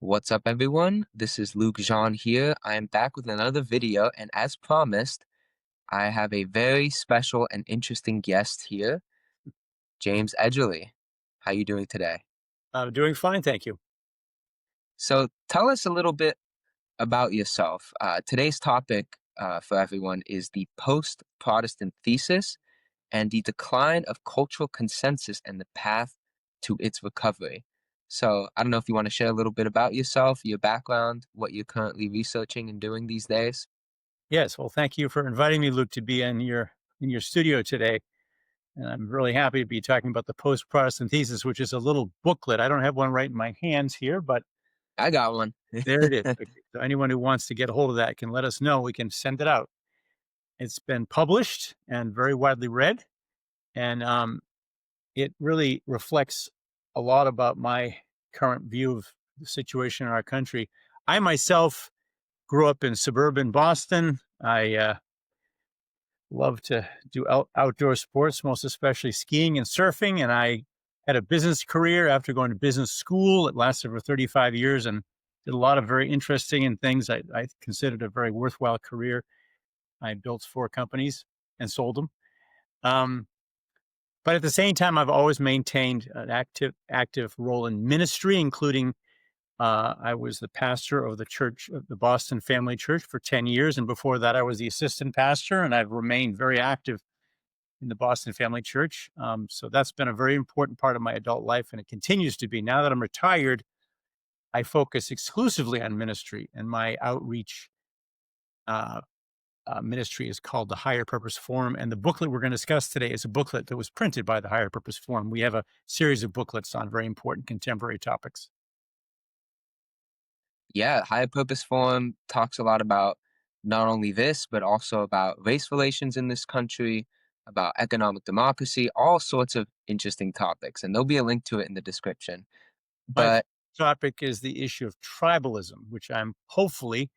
What's up, everyone? This is Luke Jean here. I am back with another video, and as promised, I have a very special and interesting guest here, James Edgerly. How you doing today? I'm doing fine, thank you. So tell us a little bit about yourself. Today's topic for everyone is the post-Protestant thesis and the decline of cultural consensus and the path to its recovery. So I don't know if you want to share a little bit about yourself, your background, what you're currently researching and doing these days. Yes, well, thank you for inviting me, Luke, to be in your studio today. And I'm really happy to be talking about the post-Protestant thesis, which is a little booklet. I don't have one right in my hands here, but I got one. there it is. Okay. So anyone who wants to get a hold of that can let us know. We can send it out. It's been published and very widely read, and it really reflects a lot about my current view of the situation in our country. I myself grew up in suburban Boston. I love to do outdoor sports, most especially skiing and surfing. And I had a business career after going to business school. It lasted for 35 years and did a lot of very interesting and things I considered a very worthwhile career. I built 4 companies and sold them. Um, but at the same time, I've always maintained an active role in ministry, including I was the pastor of the church, of the Boston Family Church, for 10 years. And before that, I was the assistant pastor, and I've remained very active in the Boston Family Church. So that's been a very important part of my adult life, and it continues to be. Now that I'm retired, I focus exclusively on ministry, and my outreach uh, ministry is called the Higher Purpose Forum. And the booklet we're going to discuss today is a booklet that was printed by the Higher Purpose Forum. We have a series of booklets on very important contemporary topics. Yeah, Higher Purpose Forum talks a lot about not only this, but also about race relations in this country, about economic democracy, all sorts of interesting topics. And there'll be a link to it in the description. My But topic is the issue of tribalism, which I'm hopefully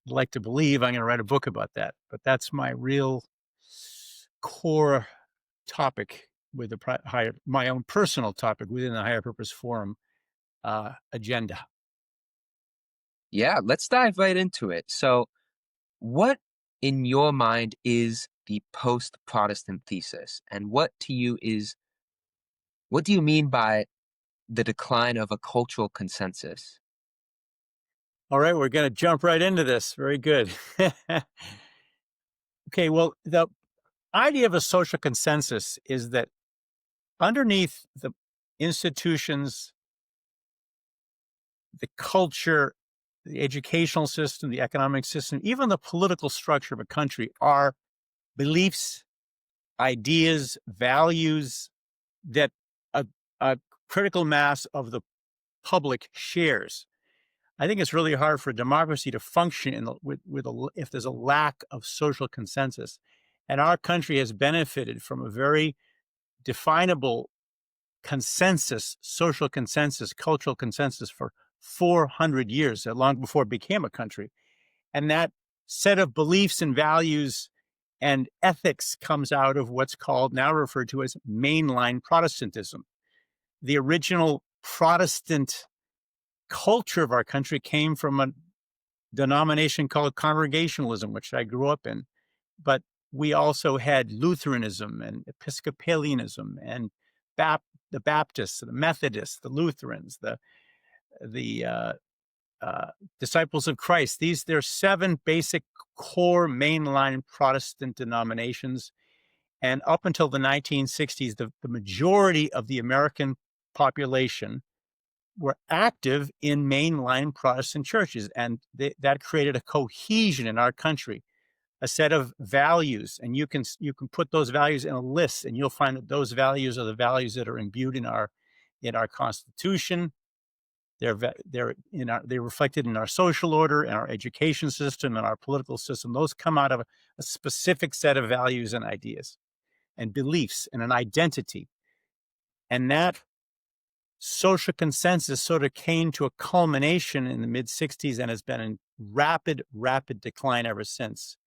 like to believe I'm going to write a book about that. But that's my real core topic with the higher, my own personal topic within the Higher Purpose Forum agenda. yeah, let's dive right into it. So, what in your mind is the post-Protestant thesis? And what do you mean by the decline of a cultural consensus? All right, we're going to jump right into this. Very good. Okay, well, the idea of a social consensus is that underneath the institutions, the culture, the educational system, the economic system, even the political structure of a country are beliefs, ideas, values that a critical mass of the public shares. I think it's really hard for democracy to function if there's a lack of social consensus. And our country has benefited from a very definable consensus, social consensus, cultural consensus for 400 years, long before it became a country. And that set of beliefs and values and ethics comes out of what's called, now referred to as, mainline Protestantism. The original Protestant culture of our country came from a denomination called Congregationalism, which I grew up in. But we also had Lutheranism and Episcopalianism and the Baptists, the Methodists, the Lutherans, the Disciples of Christ. There are 7 basic core mainline Protestant denominations. And up until the 1960s, the majority of the American population were active in mainline Protestant churches. And that created a cohesion in our country, a set of values. And you can put those values in a list, and you'll find that those values are the values that are imbued in our Constitution. They're reflected in our social order, in our education system, and our political system. Those come out of a specific set of values and ideas and beliefs and an identity. And that social consensus sort of came to a culmination in the mid 60s and has been in rapid decline ever since.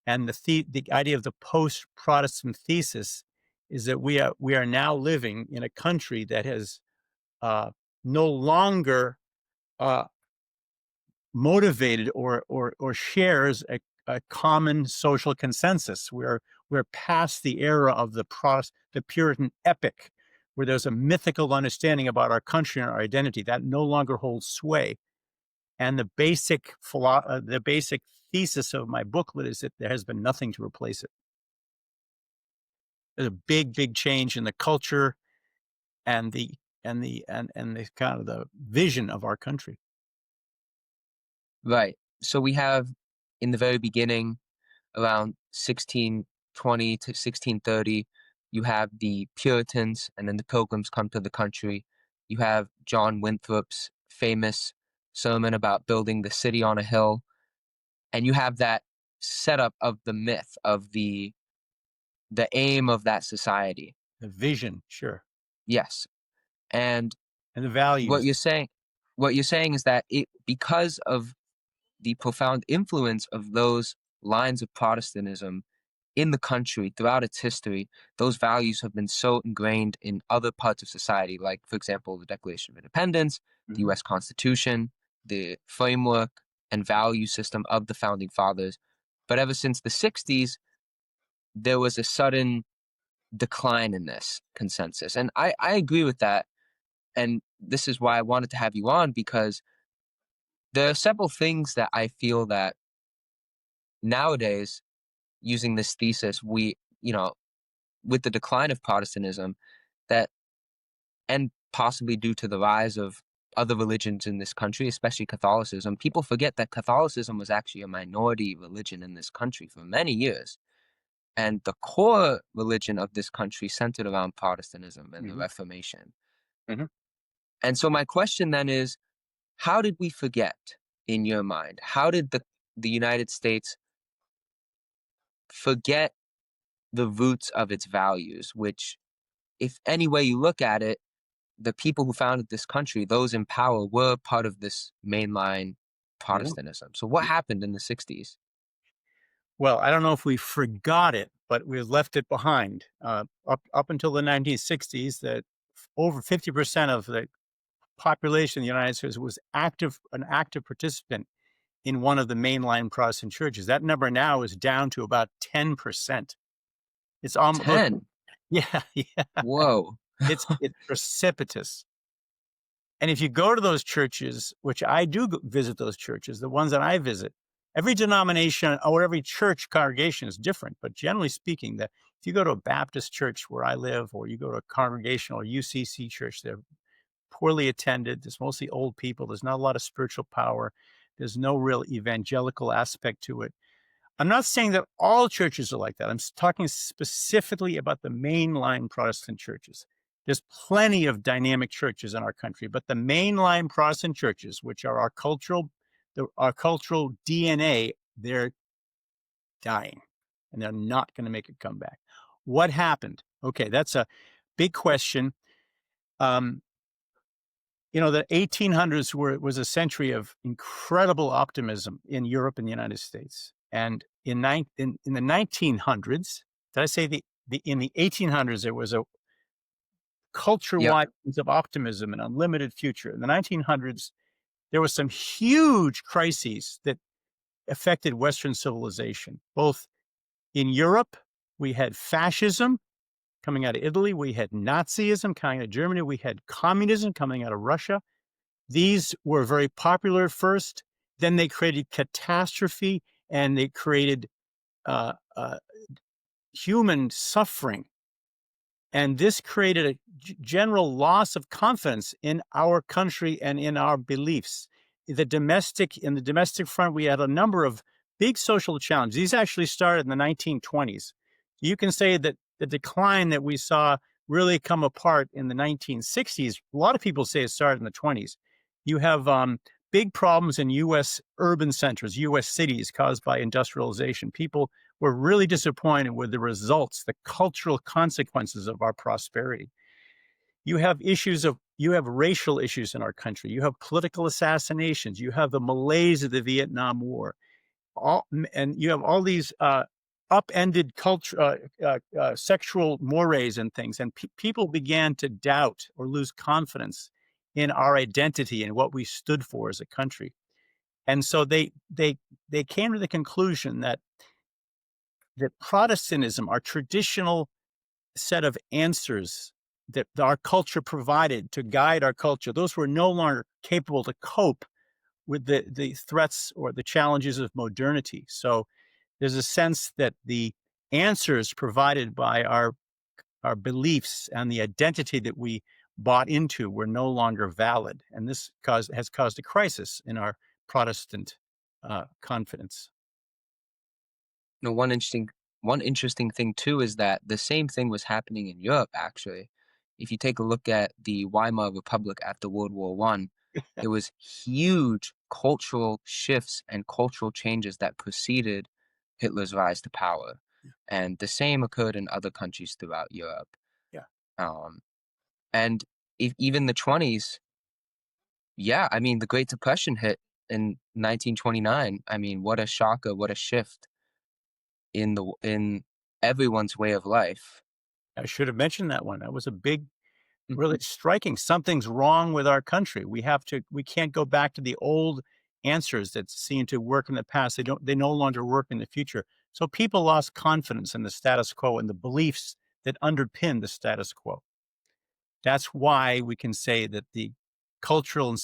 And the idea of the post-Protestant thesis is that we are now living in a country that has no longer uh, motivated or shares a common social consensus. We're past the era of the Puritan epic, where there's a mythical understanding about our country and our identity that no longer holds sway. And the basic thesis of my booklet is that there has been nothing to replace it. There's a big change in the culture and the kind of the vision of our country. Right. So we have in the very beginning, around 1620 to 1630, you have the Puritans, and then the Pilgrims come to the country. You have John Winthrop's famous sermon about building the city on a hill, and you have that setup of the myth of the aim of that society. The vision, sure, Yes. And and the what values. you're saying what you're saying is that it because of the profound influence of those lines of Protestantism in the country throughout its history, those values have been so ingrained in other parts of society, like, for example, the Declaration of Independence, the Mhm, US Constitution, the framework and value system of the founding fathers. But ever since the 60s, there was a sudden decline in this consensus. And I agree with that. And this is why I wanted to have you on, because there are several things that I feel that nowadays, using this thesis, with the decline of Protestantism, that and possibly due to the rise of other religions in this country, especially Catholicism, people forget that Catholicism was actually a minority religion in this country for many years. And the core religion of this country centered around Protestantism and the mhm, Reformation. mhm. And so my question then is, how did we forget, in your mind? How did the United States forget the roots of its values, which, if any way you look at it, the people who founded this country, those in power, were part of this mainline Yeah. Protestantism. So what happened in the 60s? Well, I don't know if we forgot it, but we left it behind. Up until the 1960s, that over 50% of the population of the United States was an active participant in one of the mainline Protestant churches. That number now is down to about 10%. It's almost 10. yeah, yeah. Whoa. It's precipitous. And if you go to those churches, which I do visit those churches, the ones that I visit, every denomination or every church congregation is different. But generally speaking, if you go to a Baptist church where I live, or you go to a congregational or UCC church, they're poorly attended. There's mostly old people. There's not a lot of spiritual power. There's no real evangelical aspect to it. I'm not saying that all churches are like that. I'm talking specifically about the mainline Protestant churches. There's plenty of dynamic churches in our country, but the mainline Protestant churches, which are our cultural DNA, they're dying, and they're not going to make a comeback. What happened? Okay, that's a big question. Um, the 1800s was a century of incredible optimism in Europe and the United States. And in the 1900s, did I say in the 1800s, there was a Yep. culture-wide sense of optimism and unlimited future. In the 1900s, there were some huge crises that affected Western civilization. Both in Europe, we had fascism coming out of Italy, we had Nazism coming out of Germany, we had communism coming out of Russia. These were very popular at first. Then they created catastrophe, and they created uh, uh, human suffering. And this created a general loss of confidence in our country and in our beliefs. In the domestic front, we had a number of big social challenges. These actually started in the 1920s. You can say that the decline that we saw really come apart in the 1960s. A lot of people say it started in the 20s. You have big problems in U.S. urban centers, U.S. cities caused by industrialization. People were really disappointed with the results, the cultural consequences of our prosperity. You have racial issues in our country. You have political assassinations. You have the malaise of the Vietnam War. And you have all these upended culture, sexual mores and things. And people began to doubt or lose confidence in our identity and what we stood for as a country. And so they came to the conclusion that Protestantism, our traditional set of answers that our culture provided to guide our culture, those were no longer capable to cope with the threats or the challenges of modernity. So there's a sense that the answers provided by our beliefs and the identity that we bought into were no longer valid, and this has caused a crisis in our Protestant confidence. You know, one interesting thing too is that the same thing was happening in Europe actually. If you take a look at the Weimar Republic after World War One, there was huge cultural shifts and cultural changes that preceded Hitler's rise to power. Yeah, And the same occurred in other countries throughout Europe. yeah, Um, and if even the 20s, yeah, I mean, the Great Depression hit in 1929. I mean, what a shocker, what a shift in everyone's way of life. I should have mentioned that one. That was a big, really Mhm. striking. Something's wrong with our country. We can't go back to the old answers that seem to work in the past. They no longer work in the future. So people lost confidence in the status quo and the beliefs that underpin the status quo. That's why we can say that the cultural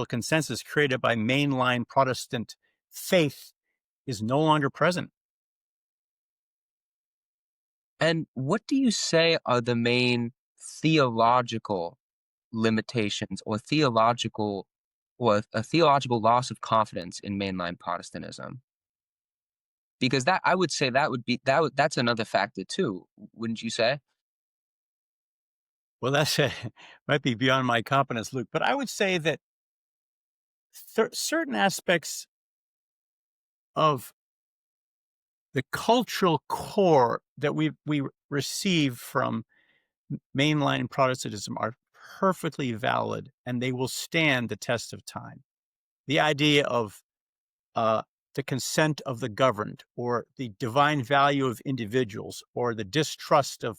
consensus created by mainline Protestant faith is no longer present. And what do you say are the main theological limitations or a theological loss of confidence in mainline Protestantism? Because that I would say that's another factor too, wouldn't you say? Well, that's might be beyond my competence, Luke, but I would say that certain aspects of the cultural core that we receive from mainline Protestantism are perfectly valid, and they will stand the test of time. The idea of uh, the consent of the governed, or the divine value of individuals, or the distrust of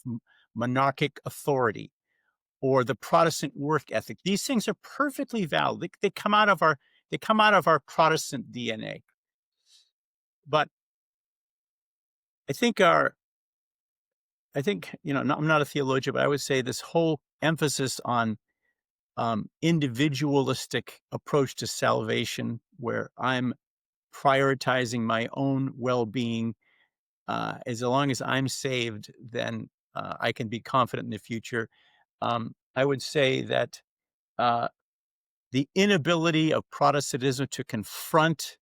monarchic authority, or the Protestant work ethic. These things are perfectly valid. They come out of our Protestant DNA. But I think our I think I'm not a theologian, but I would say this whole emphasis on individualistic approach to salvation, where I'm prioritizing my own well-being. As long as I'm saved, then I can be confident in the future. I would say that uh, the inability of Protestantism to confront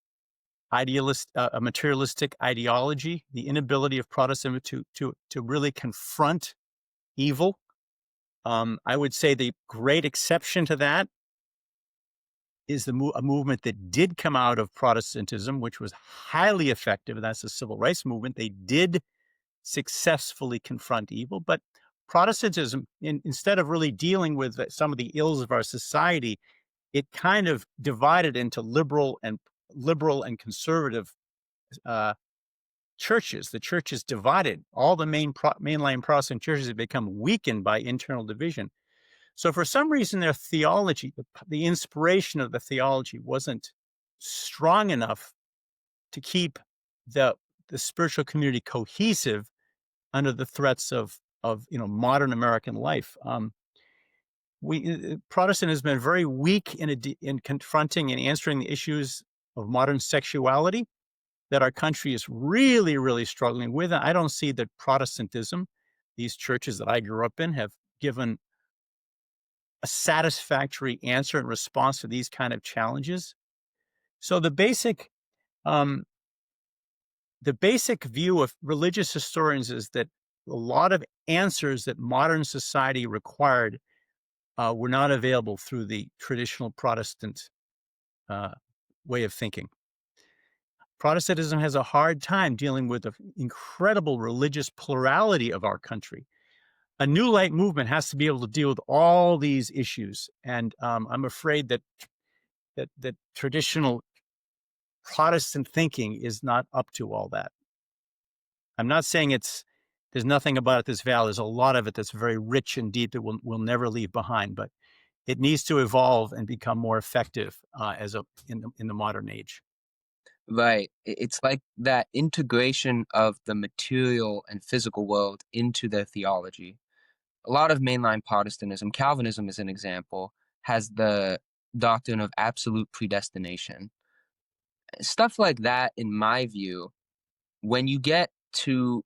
a materialistic ideology, the inability of Protestantism to really confront evil. I would say the great exception to that is a movement that did come out of Protestantism, which was highly effective. And that's the civil rights movement. They did successfully confront evil, but Protestantism, instead of really dealing with some of the ills of our society, it kind of divided into liberal and conservative uh, churches. The church is divided. All the mainline Protestant churches have become weakened by internal division. So for some reason, their theology, the inspiration of the theology, wasn't strong enough to keep the the spiritual community cohesive under the threats of modern American life. Protestant has been very weak in confronting and answering the issues of modern sexuality that our country is really, really struggling with. I don't see that Protestantism, these churches that I grew up in, have given a satisfactory answer in response to these kind of challenges. So um, the basic view of religious historians is that a lot of answers that modern society required were not available through the traditional Protestant uh, way of thinking. Protestantism has a hard time dealing with the incredible religious plurality of our country. A new light movement has to be able to deal with all these issues, and I'm afraid that traditional Protestant thinking is not up to all that. I'm not saying there's nothing about it that's valid. There's a lot of it that's very rich and deep that we'll never leave behind. But it needs to evolve and become more effective as a in the modern age. Right. It's like that integration of the material and physical world into their theology. A lot of mainline Protestantism, Calvinism is an example, has the doctrine of absolute predestination. Stuff like that, in my view, when you get to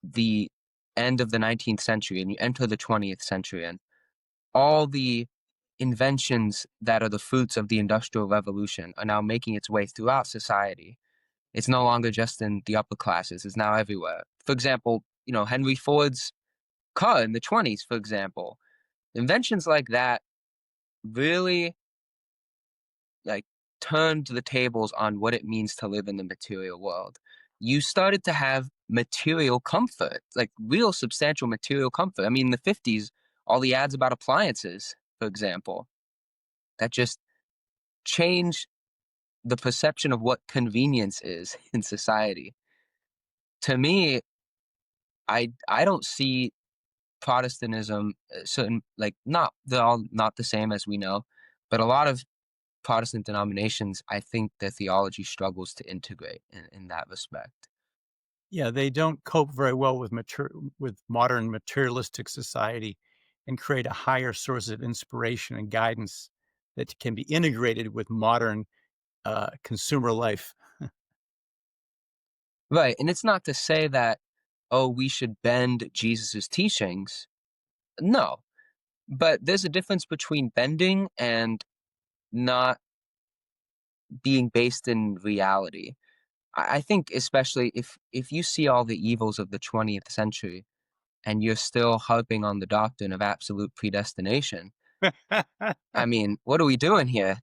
the end of the 19th century and you enter the 20th century and all the inventions that are the fruits of the Industrial Revolution are now making its way throughout society. It's no longer just in the upper classes, it's now everywhere. For example, Henry Ford's car in the 20s, for example. Inventions like that really like turned the tables on what it means to live in the material world. You started to have material comfort, like real substantial material comfort. I mean, in the 50s, all the ads about appliances, for example, that just changed the perception of what convenience is in society. To me, I don't see Protestantism, certain like not they're all not the same as we know, but a lot of Protestant denominations, I think their theology struggles to integrate in that respect. Yeah, they don't cope very well with with modern materialistic society and create a higher source of inspiration and guidance that can be integrated with modern consumer life. Right, and it's not to say that, oh, we should bend Jesus's teachings. No, but there's a difference between bending and not being based in reality. I think especially if you see all the evils of the 20th century and you're still harping on the doctrine of absolute predestination, I mean, what are we doing here?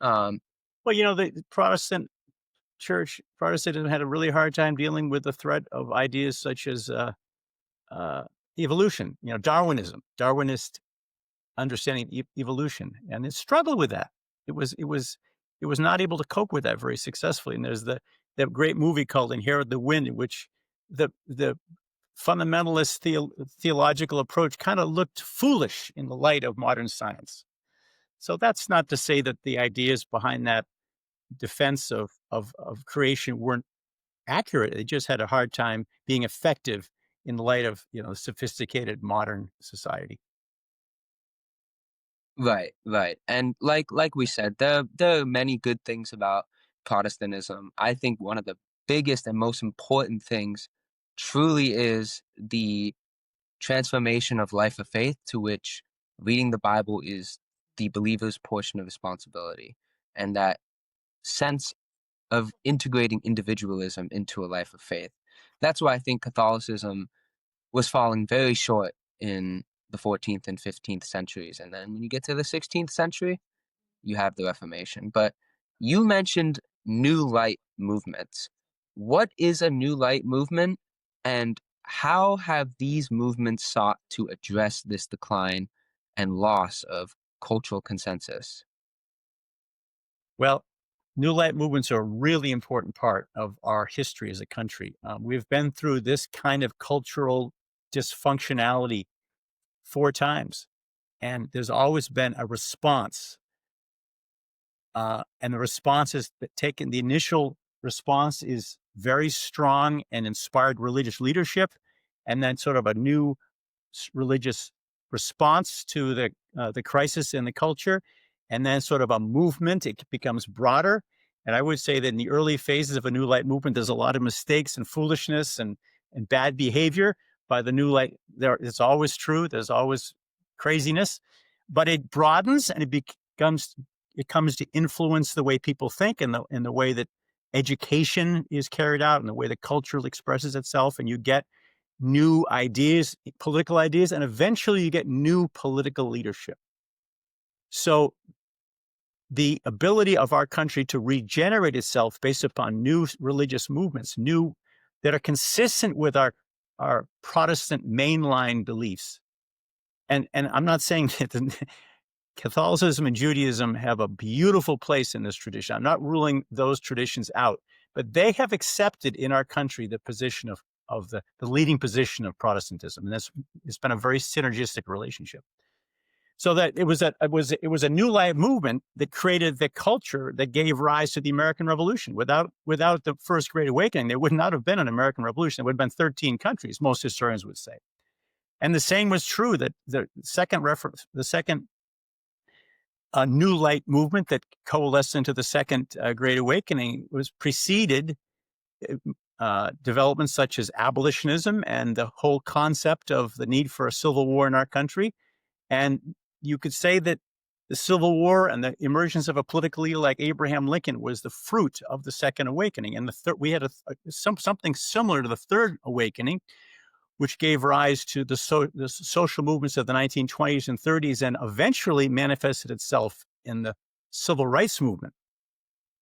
um, Well, the Protestant church, Protestantism had a really hard time dealing with the threat of ideas such as uh, evolution, Darwinist understanding evolution, and it struggled with that. It was not able to cope with that very successfully. And there's that great movie called Inherit the Wind, in which the fundamentalist theological approach kind of looked foolish in the light of modern science. So that's not to say that the ideas behind that defense of creation weren't accurate. They just had a hard time being effective in the light of sophisticated modern society. right, right, and like we said, there are many good things about Protestantism. I think one of the biggest and most important things truly is the transformation of life of faith to which reading the Bible is the believer's portion of responsibility, and that sense of integrating individualism into a life of faith. That's why I think Catholicism was falling very short in the 14th and 15th centuries. And then when you get to the 16th century, you have the Reformation. But you mentioned New Light movements. What is a New Light movement, and how have these movements sought to address this decline and loss of cultural consensus? Well, New Light movements are a really important part of our history as a country. We've been through this kind of cultural dysfunctionality 4 times, and there's always been a response. And the response is taken. The initial response is very strong and inspired religious leadership, and then sort of a new religious response to the crisis in the culture, and then sort of a movement. It becomes broader, and I would say that in the early phases of a New Light movement, there's a lot of mistakes and foolishness and bad behavior by the New Light. It's always true. There's always craziness, but it broadens and it comes to influence the way people think and the way that education is carried out and the way the culture expresses itself, and you get new ideas, political ideas, and eventually you get new political leadership. So the ability of our country to regenerate itself based upon new religious movements, new that are consistent with our Protestant mainline beliefs. And I'm not saying that Catholicism and Judaism have a beautiful place in this tradition. I'm not ruling those traditions out, but they have accepted in our country the position of the leading position of Protestantism. And it's been a very synergistic relationship. So that it was a new life movement that created the culture that gave rise to the American Revolution. Without the First Great Awakening, there would not have been an American Revolution. It would have been 13 countries, most historians would say. And the same was true that the second new light movement that coalesced into the second Great Awakening was preceded developments such as abolitionism and the whole concept of the need for a civil war in our country. And you could say that the Civil War and the emergence of a political leader like Abraham Lincoln was the fruit of the Second Awakening. And we had something similar to the Third Awakening, which gave rise to the social movements of the 1920s and 30s, and eventually manifested itself in the Civil Rights Movement,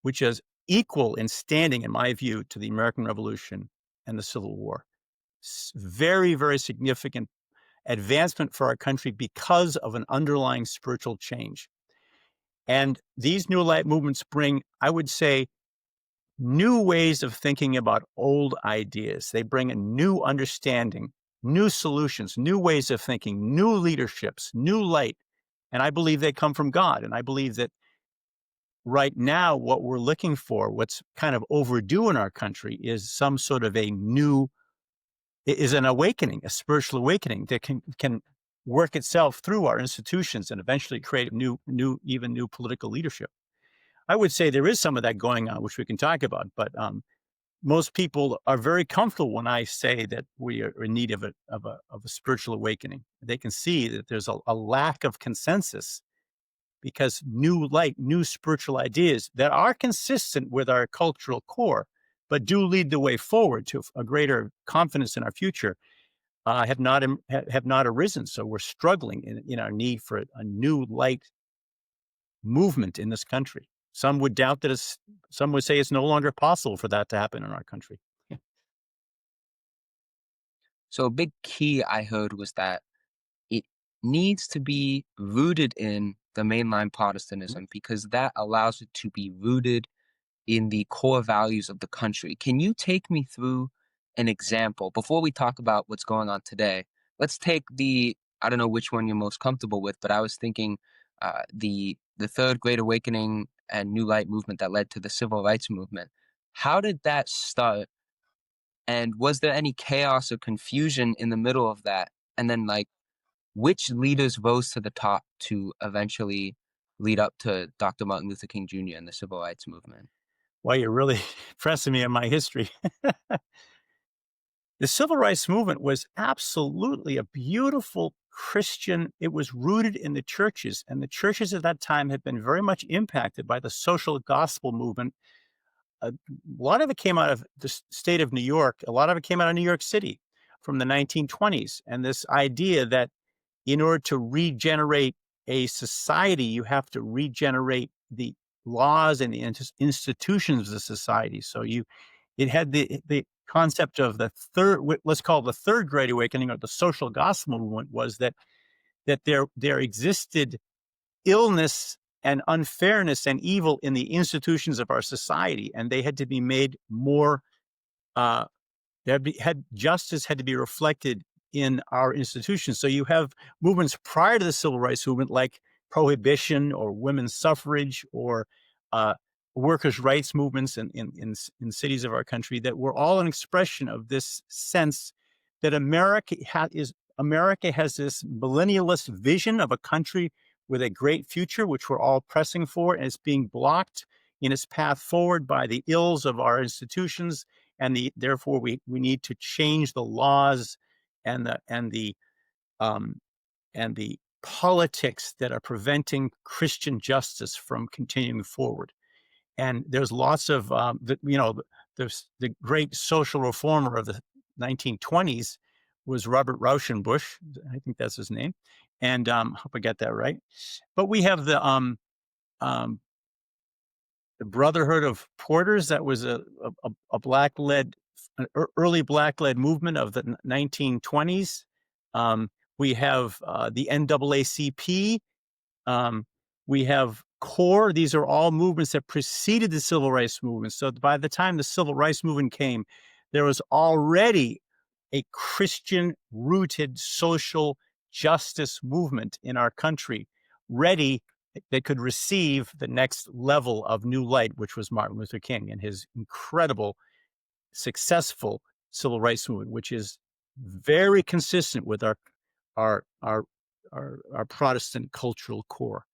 which is equal in standing, in my view, to the American Revolution and the Civil War. Very, very significant advancement for our country because of an underlying spiritual change. And these new light movements bring, I would say, new ways of thinking about old ideas. They bring a new understanding, new solutions, new ways of thinking, new leaderships, new light. And I believe they come from God. And I believe that right now, what we're looking for, what's kind of overdue in our country, is some sort of an awakening, a spiritual awakening that can work itself through our institutions and eventually create even new political leadership. I would say there is some of that going on, which we can talk about, but most people are very comfortable when I say that we are in need of a spiritual awakening. They can see that there's a lack of consensus because new light, new spiritual ideas that are consistent with our cultural core, but do lead the way forward to a greater confidence in our future, have not arisen. So we're struggling in our need for a new light movement in this country. Some would doubt that some would say it's no longer possible for that to happen in our country. So a big key I heard was that it needs to be rooted in the mainline Protestantism because that allows it to be rooted in the core values of the country. Can you take me through an example before we talk about what's going on today? Let's take I don't know which one you're most comfortable with, but I was thinking the Third Great Awakening and New Light movement that led to the Civil Rights Movement. How did that start? And was there any chaos or confusion in the middle of that? And then, like, which leaders rose to the top to eventually lead up to Dr. Martin Luther King Jr. and the Civil Rights Movement? Well, you're really pressing me on my history. The Civil Rights Movement was absolutely a beautiful Christian. It was rooted in the churches, and the churches at that time had been very much impacted by the social gospel movement. A lot of it came out of the state of New York. A lot of it came out of New York City from the 1920s. And this idea that in order to regenerate a society, you have to regenerate the laws and the institutions of the society. So it had the concept of let's call it the Third Great Awakening, or the social gospel movement, was that there existed illness and unfairness and evil in the institutions of our society, and they had to be made more. Justice had to be reflected in our institutions. So you have movements prior to the Civil Rights Movement, like prohibition or women's suffrage or workers' rights movements in cities of our country, that were all an expression of this sense that America has this millennialist vision of a country with a great future, which we're all pressing for, and it's being blocked in its path forward by the ills of our institutions, and therefore we need to change the laws and the politics that are preventing Christian justice from continuing forward. And there's lots of there's the great social reformer of the 1920s was Robert Rauschenbusch. I think that's his name, and hope I got that right. But we have the Brotherhood of Porters. That was a early black-led movement of the 1920s. We have the NAACP. We have CORE. These are all movements that preceded the Civil Rights Movement. So by the time the Civil Rights Movement came, there was already a Christian-rooted social justice movement in our country ready that could receive the next level of new light, which was Martin Luther King and his incredible, successful civil rights movement, which is very consistent with our our our Protestant cultural core.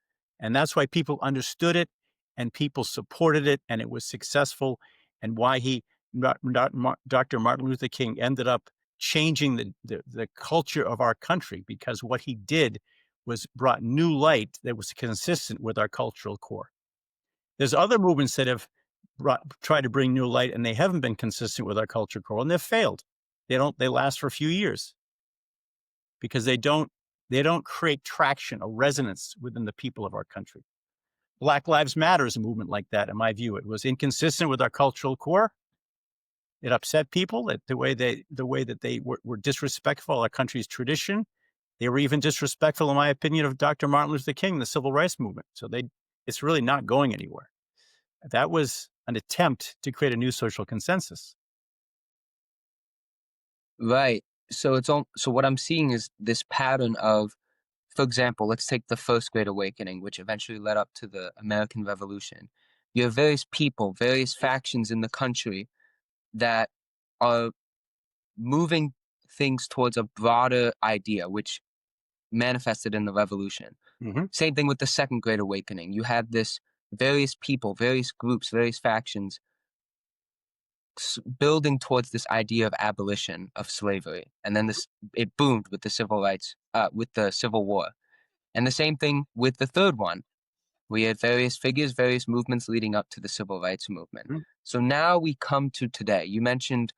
And that's why people understood it and people supported it and it was successful, and why Dr. Martin Luther King ended up changing the culture of our country, because what he did was brought new light that was consistent with our cultural core. There's other movements that have tried to bring new light and they haven't been consistent with our culture core and they've failed. They last for a few years because they don't create traction or resonance within the people of our country. Black Lives Matter is a movement like that, in my view. It was inconsistent with our cultural core. It upset people that the way that they were disrespectful of our country's tradition. They were even disrespectful, in my opinion, of Dr. Martin Luther King, the civil rights movement. So it's really not going anywhere. That was an attempt to create a new social consensus. Right. So so what I'm seeing is this pattern of, for example, let's take the First Great Awakening, which eventually led up to the American Revolution. You have various people, various factions in the country that are moving things towards a broader idea, which manifested in the revolution. Mhm. Same thing with the Second Great Awakening. You had this various people, various groups, various factions building towards this idea of abolition of slavery, and then it boomed with the civil rights, with the Civil War, and the same thing with the third one. We had various figures, various movements leading up to the civil rights movement. Mhm. So now we come to today. You mentioned,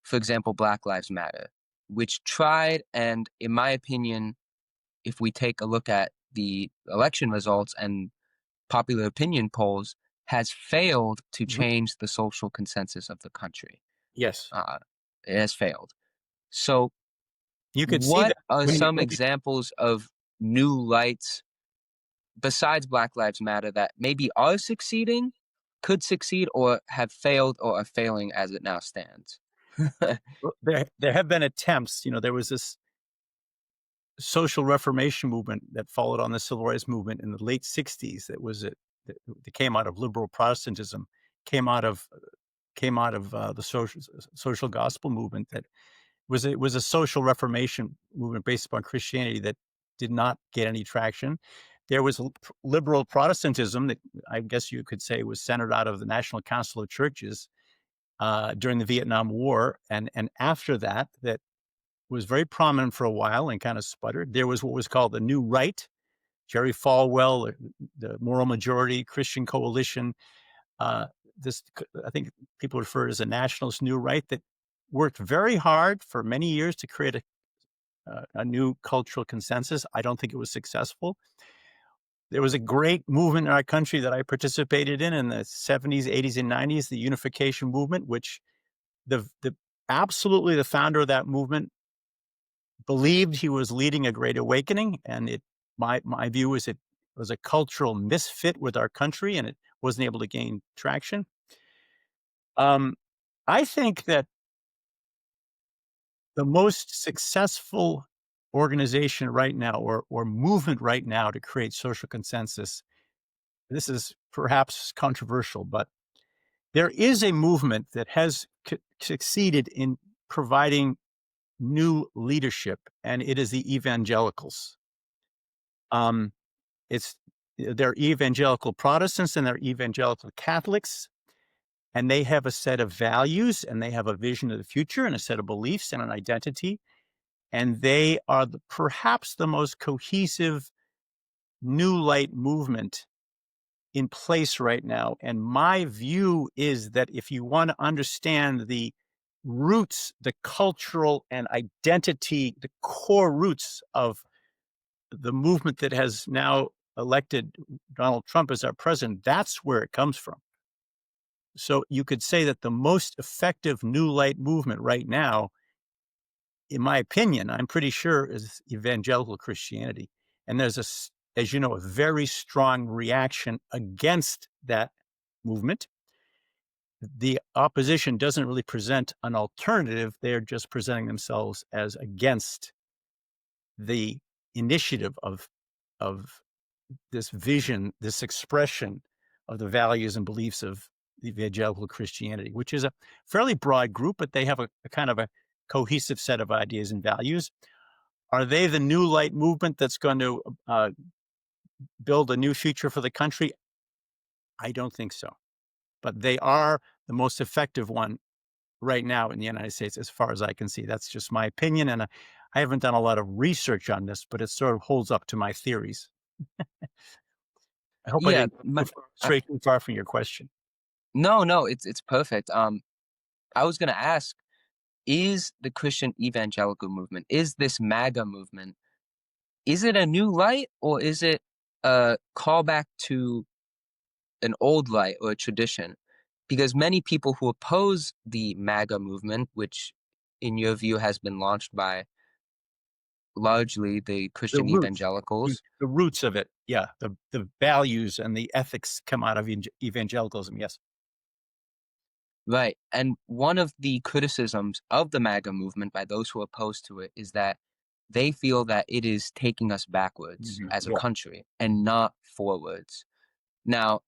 for example, Black Lives Matter, which tried, and in my opinion, if we take a look at the election results and popular opinion polls, has failed to Mhm. change the social consensus of the country. Yes. Uh, it has failed. So, You could see what that are when you some examples of new lights besides Black Lives Matter that maybe are succeeding, could succeed, or have failed, or are failing as it now stands? well, there have been attempts. There was this social reformation movement that followed on the civil rights movement in the late 60s that came out of liberal Protestantism, came out of the social gospel movement. That was a social reformation movement based upon Christianity that did not get any traction. There was liberal Protestantism that I guess you could say was centered out of the National Council of Churches during the Vietnam War, and after that was very prominent for a while and kind of sputtered. There was what was called the New Right, Jerry Falwell, the Moral Majority, Christian Coalition. This, I think people refer to as a nationalist New Right, that worked very hard for many years to create a new cultural consensus. I don't think it was successful. There was a great movement in our country that I participated in the 70s, 80s, and 90s, the unification movement, which the absolutely the founder of that movement believed he was leading a great awakening, and my view is it was a cultural misfit with our country, and it wasn't able to gain traction. Um, I think that the most successful organization right now, or movement right now to create social consensus, this is perhaps controversial, but there is a movement that has succeeded in providing new leadership, and it is the evangelicals. Um, It's they're evangelical Protestants and they're evangelical Catholics, and they have a set of values and they have a vision of the future and a set of beliefs and an identity. And they are perhaps the most cohesive new light movement in place right now. And my view is that if you want to understand the roots, the cultural and identity, the core roots of the movement that has now elected Donald Trump as our president, that's where it comes from. So you could say that the most effective new light movement right now, in my opinion, I'm pretty sure is evangelical Christianity. And there's as you know, a very strong reaction against that movement. The opposition doesn't really present an alternative. They're just presenting themselves as against the initiative of this vision, this expression of the values and beliefs of evangelical Christianity, which is a fairly broad group, but they have a kind of a cohesive set of ideas and values. Are they the new light movement that's going to build a new future for the country? I don't think so. But they are the most effective one right now in the United States, as far as I can see. That's just my opinion. And I haven't done a lot of research on this, but it sort of holds up to my theories. I hope I Yeah, didn't stray too far from your question. no, no, it's perfect. I was gonna ask, is the Christian evangelical movement, is this MAGA movement, is it a new light or is it a callback to an old light or a tradition? Because many people who oppose the MAGA movement, which in your view has been launched by largely the The Christian roots, evangelicals, the roots of it. Yeah. The values and the ethics come out of evangelicalism. Yes. right? And one of the criticisms of the MAGA movement by those who are opposed to it is that they feel that it is taking us backwards Mhm. as a Yeah. country and not forwards. Now,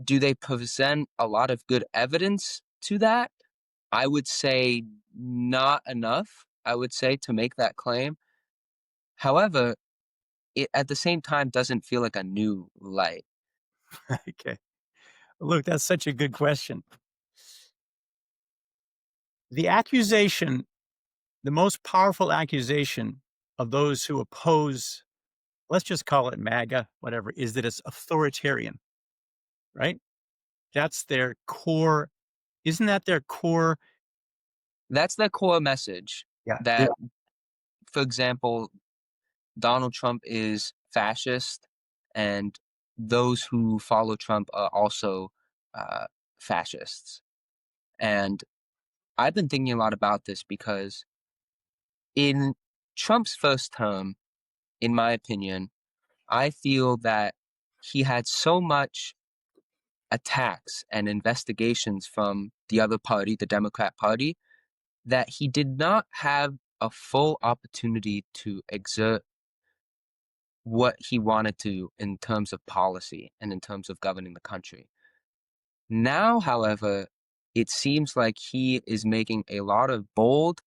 do they present a lot of good evidence to that? I would say not enough, I would say, to make that claim. However, it at the same time doesn't feel like a new light. Okay. Look, that's such a good question. The accusation, the most powerful accusation of those who oppose, let's just call it MAGA, whatever, is that it's authoritarian, right? That's their core. Isn't that their core? That's their core message Yeah. Yeah. that, for example, Donald Trump is fascist, and those who follow Trump are also uh, fascists. And I've been thinking a lot about this because in Trump's first term, in my opinion, I feel that he had so much attacks and investigations from the other party, the Democrat Party, that he did not have a full opportunity to exert what he wanted to in terms of policy and in terms of governing the country. Now, however, it seems like he is making a lot of bold,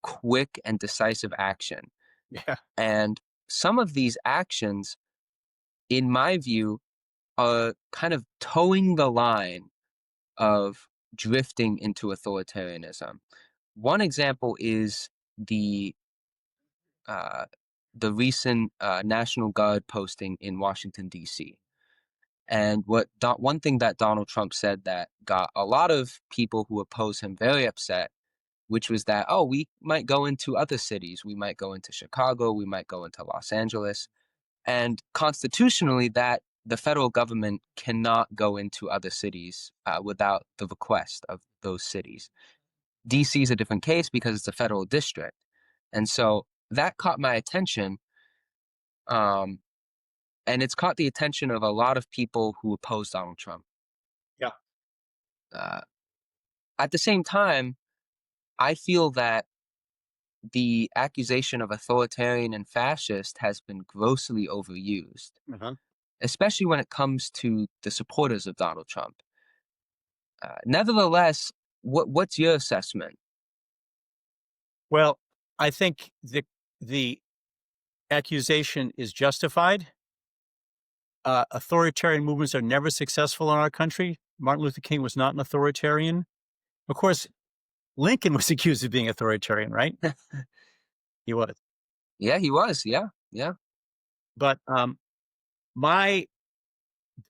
quick, and decisive action. Yeah. And some of these actions, in my view, are kind of towing the line of drifting into authoritarianism. One example is the uh, the recent National Guard posting in Washington D.C. And one thing that Donald Trump said that got a lot of people who oppose him very upset, which was that, oh, we might go into other cities, we might go into Chicago, we might go into Los Angeles, and constitutionally, that the federal government cannot go into other cities without the request of those cities. DC is a different case because it's a federal district. And so that caught my attention. Um, and it's caught the attention of a lot of people who oppose Donald Trump. Yeah. Uh, at the same time, I feel that the accusation of authoritarian and fascist has been grossly overused, Uh-huh. especially when it comes to the supporters of Donald Trump. Nevertheless, what's your assessment? Well, I think the accusation is justified. Authoritarian movements are never successful in our country. Martin Luther King was not an authoritarian. Of course, Lincoln was accused of being authoritarian, right? He was. Yeah, he was. Yeah, yeah. But my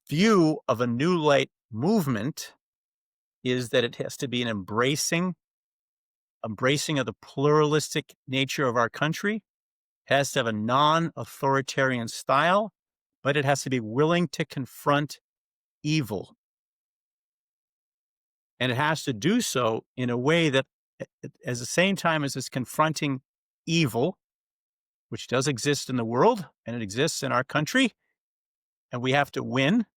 view of a new light movement is that it has to be an embracing of the pluralistic nature of our country, has to have a non-authoritarian style, but it has to be willing to confront evil. And it has to do so in a way that, at the same time as it's confronting evil, which does exist in the world and it exists in our country, and we have to win.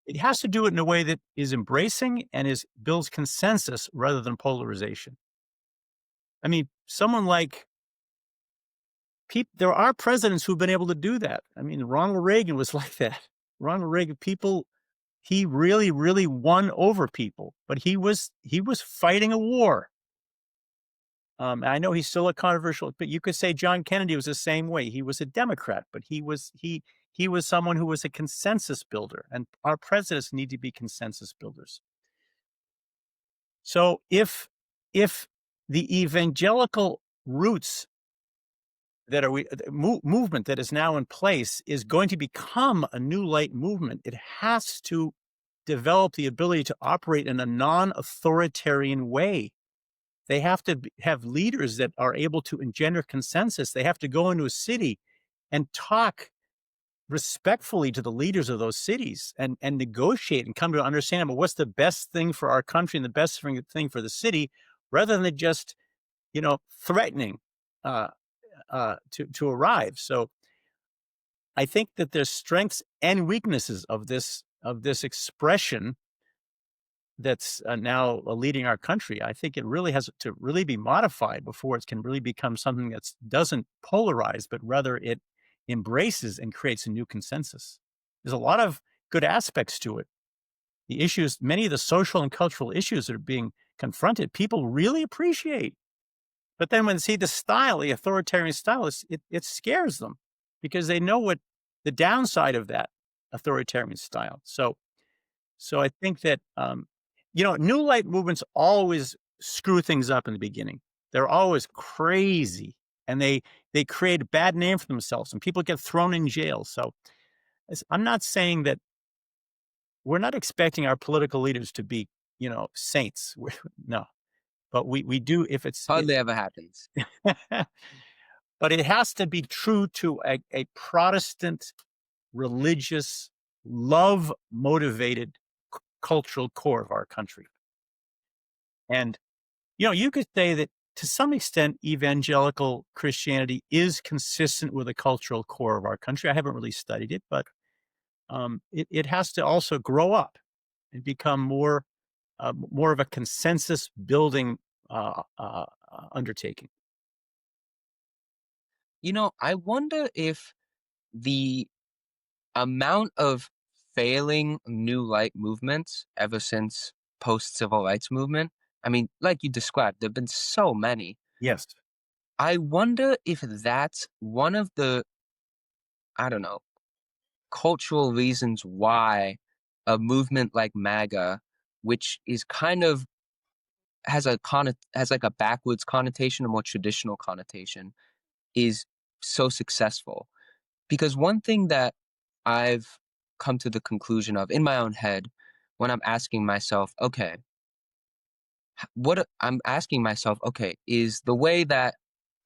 It has to do it in a way that is embracing and builds consensus rather than polarization. I mean, someone like there are presidents who've been able to do that. I mean, Ronald Reagan was like that. Ronald Reagan, people, he really, really won over people, but he was fighting a war. I know he's still a controversial, but you could say John Kennedy was the same way. He was a Democrat, but he was someone who was a consensus builder, and our presidents need to be consensus builders. So if the evangelical roots that are movement that is now in place is going to become a new light movement, it has to develop the ability to operate in a non-authoritarian way. They have to have leaders that are able to engender consensus. They have to go into a city and talk respectfully to the leaders of those cities and negotiate and come to understand, well, what's the best thing for our country and the best thing for the city, rather than just threatening uh, to arrive. So I think that there's strengths and weaknesses of this expression that's now leading our country. I think it really has to really be modified before it can really become something that doesn't polarize, but rather it embraces and creates a new consensus. There's a lot of good aspects to it. The issues, many of the social and cultural issues that are being confronted, people really appreciate. But then when they see the style, the authoritarian style, it scares them because they know what the downside of that authoritarian style. So I think that new light movements always screw things up in the beginning. They're always crazy, and they create a bad name for themselves, and people get thrown in jail. So I'm not saying that we're not expecting our political leaders to be, saints. No, but we do if Hardly ever happens. but it has to be true to a Protestant, religious, love motivated cultural core of our country. And, you could say that to some extent, evangelical Christianity is consistent with the cultural core of our country. I haven't really studied it, but it has to also grow up and become more of a consensus building undertaking. I wonder if the amount of failing new light movements ever since post-civil rights movement, I mean, like you described, there've been so many. Yes. I wonder if that's one of the, I don't know, cultural reasons why a movement like MAGA, which is kind of has like a backwards connotation, a more traditional connotation, is so successful. Because one thing that I've come to the conclusion of in my own head when I'm asking myself, okay, I'm asking myself, okay, is the way that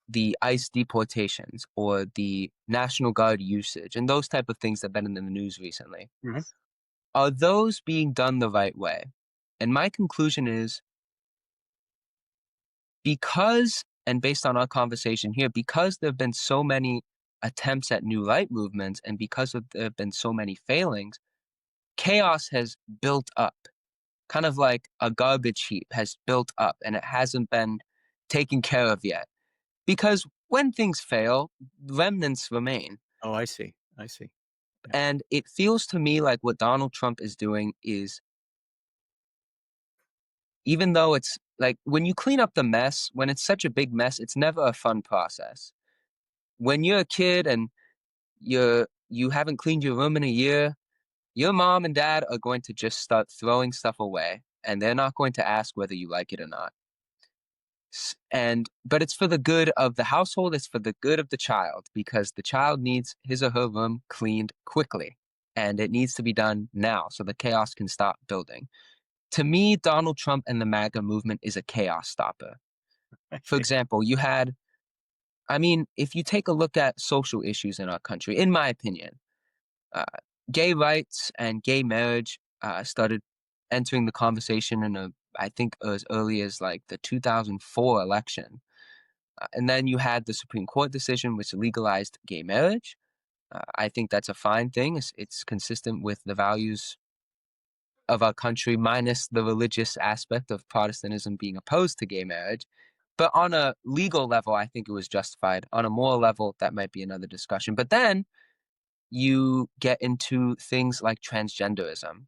the ICE deportations or the National Guard usage and those type of things that have been in the news recently, Mhm. are those being done the right way? And my conclusion is because, and based on our conversation here, because there have been so many attempts at new light movements and there have been so many failings, chaos has built up, kind of like a garbage heap has built up and it hasn't been taken care of yet. Because when things fail, remnants remain. Oh, I see. I see. Yeah. And it feels to me like what Donald Trump is doing is, even though it's like when you clean up the mess, when it's such a big mess, it's never a fun process. When you're a kid and you haven't cleaned your room in a year, your mom and dad are going to just start throwing stuff away, and they're not going to ask whether you like it or not. But it's for the good of the household, it's for the good of the child, because the child needs his or her room cleaned quickly, and it needs to be done now so the chaos can stop building. To me, Donald Trump and the MAGA movement is a chaos stopper. I For see. example, I mean, if you take a look at social issues in our country, in my opinion, uh, gay rights and gay marriage started entering the conversation I think as early as like the 2004 election. And then you had the Supreme Court decision which legalized gay marriage. I think that's a fine thing. It's consistent with the values of our country, minus the religious aspect of Protestantism being opposed to gay marriage. But on a legal level, I think it was justified. On a moral level, that might be another discussion. But then you get into things like transgenderism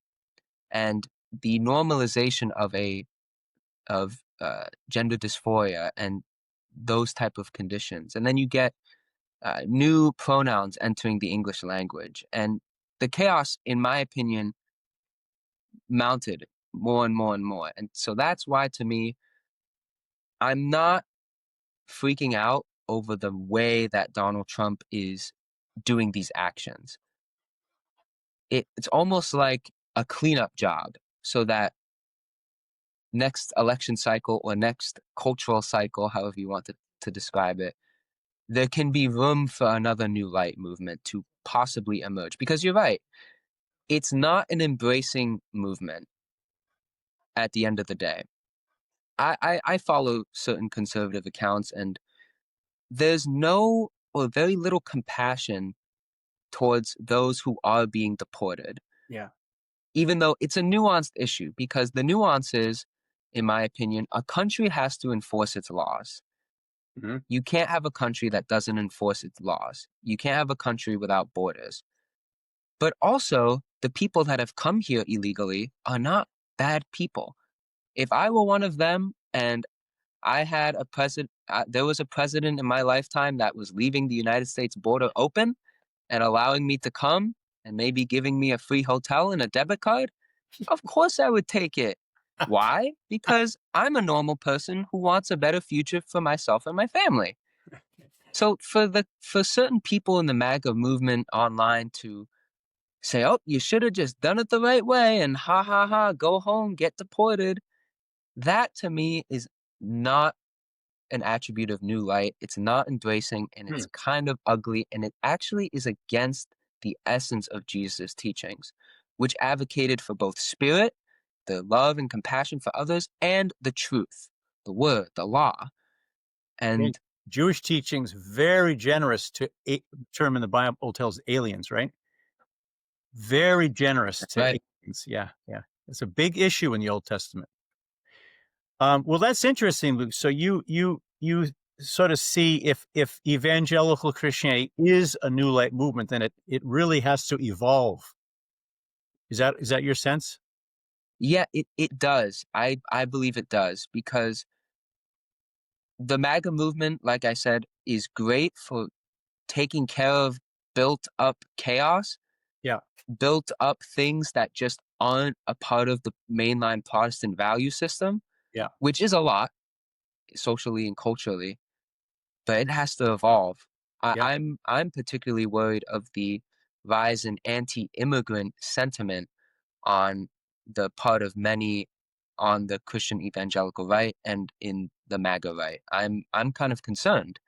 and the normalization of gender dysphoria and those type of conditions. And then you get new pronouns entering the English language. And the chaos, in my opinion, mounted more and more and more. And so that's why, to me, I'm not freaking out over the way that Donald Trump is doing these actions. It's almost like a cleanup job so that next election cycle or next cultural cycle, however you want to describe it, there can be room for another new light movement to possibly emerge. Because you're right, it's not an embracing movement at the end of the day. I follow certain conservative accounts, and there's no or very little compassion towards those who are being deported, Yeah. even though it's a nuanced issue, because the nuance is, in my opinion, a country has to enforce its laws. Mhm. You can't have a country that doesn't enforce its laws. You can't have a country without borders. But also, the people that have come here illegally are not bad people. If I were one of them and I had a president, there was a president in my lifetime that was leaving the United States border open and allowing me to come and maybe giving me a free hotel and a debit card, of course I would take it. Why? Because I'm a normal person who wants a better future for myself and my family. So for certain people in the MAGA movement online to say, "Oh, you should have just done it the right way," and ha ha ha, go home, get deported. That to me is not an attribute of new light. It's not embracing, and it's Hmm. kind of ugly, and it actually is against the essence of Jesus' teachings, which advocated for both spirit, the love and compassion for others, and the truth, the word, the law. And And Jewish teachings very generous to term in the Bible tells aliens, right? Very generous that's to right. aliens. Yeah, yeah. It's a big issue in the Old Testament. Well, that's interesting, Luke. So you sort of see if evangelical Christianity is a new light movement, then it really has to evolve. Is that your sense? Yeah, it does. I believe it does because the MAGA movement, like I said, is great for taking care of built up chaos, Yeah, built up things that just aren't a part of the mainline Protestant value system, yeah, which is a lot socially and culturally, but it has to evolve. yeah. I'm particularly worried of the rise in anti-immigrant sentiment on the part of many on the Christian evangelical right and in the MAGA right. I'm kind of concerned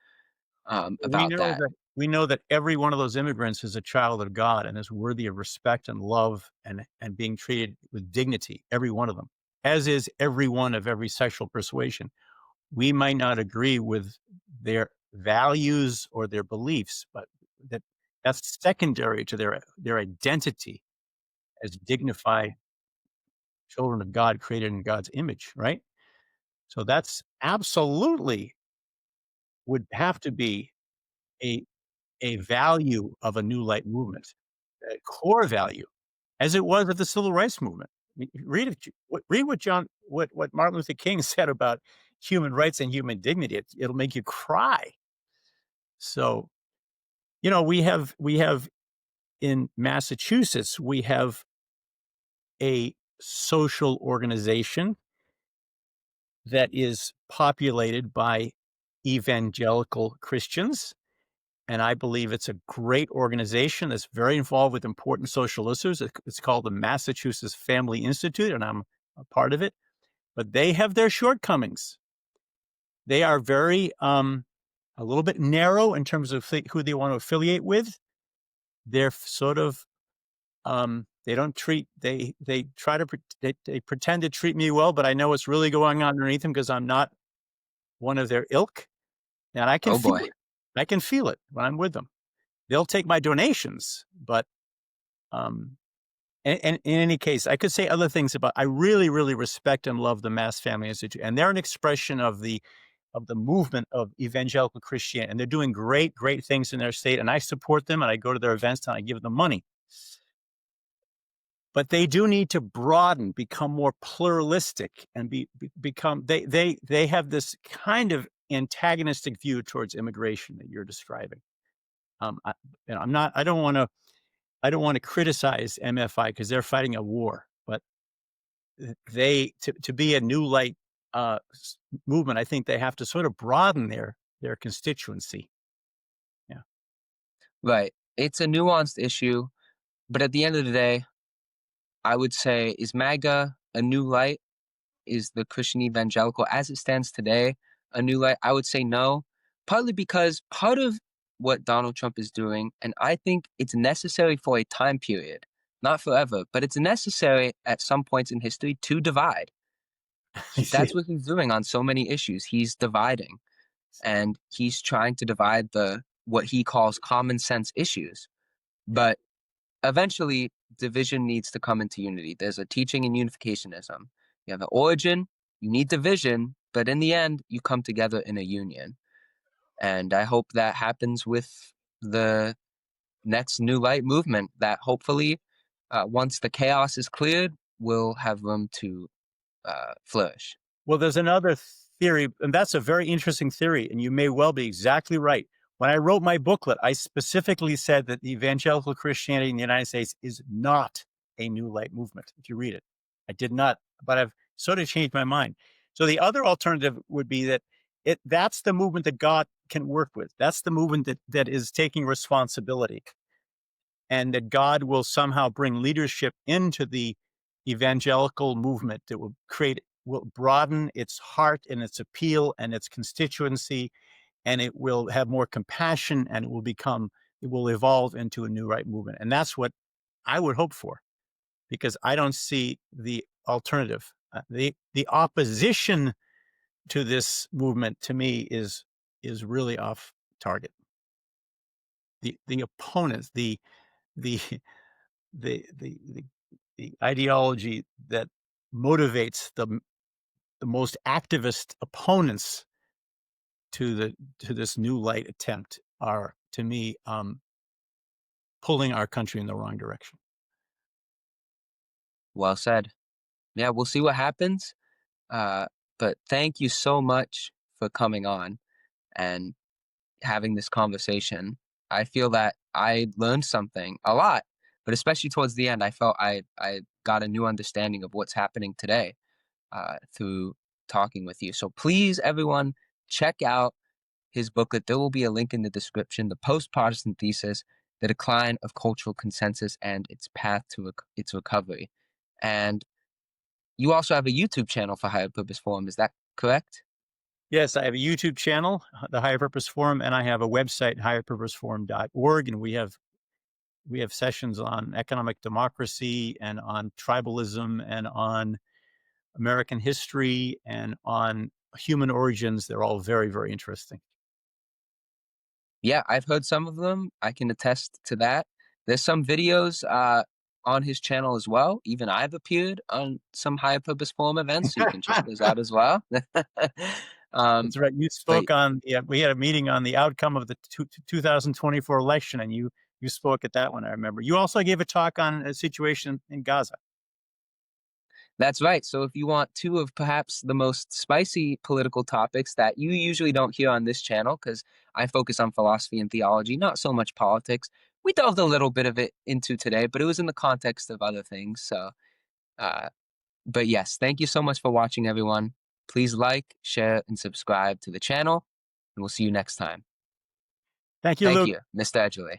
We about know that. that we know that every one of those immigrants is a child of God and is worthy of respect and love and being treated with dignity, every one of them, as is every one of every sexual persuasion. We might not agree with their values or their beliefs, but that's secondary to their identity as dignified children of God created in God's image, right? So that's absolutely would have to be a a value of a new light movement, a core value, as it was of the civil rights movement. I mean, read what Martin Luther King said about human rights and human dignity. It'll make you cry. So, we have in Massachusetts, we have a social organization that is populated by evangelical Christians. And I believe it's a great organization that's very involved with important social issues. It's called the Massachusetts Family Institute, and I'm a part of it. But they have their shortcomings. They are very a little bit narrow in terms of who they want to affiliate with. They're sort of they don't treat they try to they pretend to treat me well, but I know what's really going on underneath them because I'm not one of their ilk, and I can Oh feel boy. it. I can feel it when I'm with them. They'll take my donations, but um, and in any case, I could say other things about. I really, really respect and love the Mass Family Institute, and they're an expression of the of the movement of evangelical Christianity, and they're doing great, great things in their state, and I support them, and I go to their events, and I give them money. But they do need to broaden, become more pluralistic, and become they have this kind of antagonistic view towards immigration that you're describing. I, I'm not. I don't want to. I don't want to criticize MFI because they're fighting a war, but they to be a new light movement, I think they have to sort of broaden their constituency. Yeah. Right. It's a nuanced issue, but at the end of the day, I would say, is MAGA a new light? Is the Christian evangelical, as it stands today, a new light? I would say no, partly because part of what Donald Trump is doing, and I think it's necessary for a time period, not forever, but it's necessary at some points in history to divide. I That's see. what he's doing on so many issues. He's dividing, and he's trying to divide the what he calls common sense issues. Yeah. But eventually, division needs to come into unity. There's a teaching in unificationism. You have an origin, you need division, but in the end, you come together in a union. And I hope that happens with the next New Light movement, that hopefully, once the chaos is cleared, will have room to flourish. Well, there's another theory, and that's a very interesting theory, and you may well be exactly right. When I wrote my booklet, I specifically said that the evangelical Christianity in the United States is not a new light movement. If you read it, I did not, but I've sort of changed my mind. So the other alternative would be that that's the movement that God can work with. That's the movement that is taking responsibility, and that God will somehow bring leadership into the evangelical movement that will broaden its heart and its appeal and its constituency, and it will have more compassion, and it will evolve into a new right movement. And that's what I would hope for, because I don't see the alternative. The opposition to this movement, to me, is really off target. The opponents, the the the ideology that motivates the most activist opponents to this new light attempt are, to me, pulling our country in the wrong direction. Well said. Yeah, we'll see what happens. Uh, but thank you so much for coming on and having this conversation. I feel that I learned something a lot, but especially towards the end, I felt I got a new understanding of what's happening today through talking with you. So please, everyone, check out his booklet. There will be a link in the description, The Post-Protestant Thesis, The Decline of Cultural Consensus and Its Path to its Recovery. And you also have a YouTube channel for Higher Purpose Forum. Is that correct? Yes, I have a YouTube channel, the Higher Purpose Forum, and I have a website, higherpurposeforum.org, and we have sessions on economic democracy and on tribalism and on American history and on human origins. They're all very, very interesting. Yeah, I've heard some of them. I can attest to that. There's some videos on his channel as well. Even I've appeared on some Higher Purpose Forum events, so you can check those out as well. um, That's right. You but spoke on, yeah, we had a meeting on the outcome of the 2024 election, and you spoke at that one, I remember. You also gave a talk on a situation in Gaza. that's right. So if you want two of perhaps the most spicy political topics that you usually don't hear on this channel, because I focus on philosophy and theology, not so much politics. We delved a little bit of it into today, but it was in the context of other things. So, uh, but yes, thank you so much for watching, everyone. Please like, share, and subscribe to the channel, and we'll see you next time. Thank you, Thank Luke. you, Mr. Edgerly.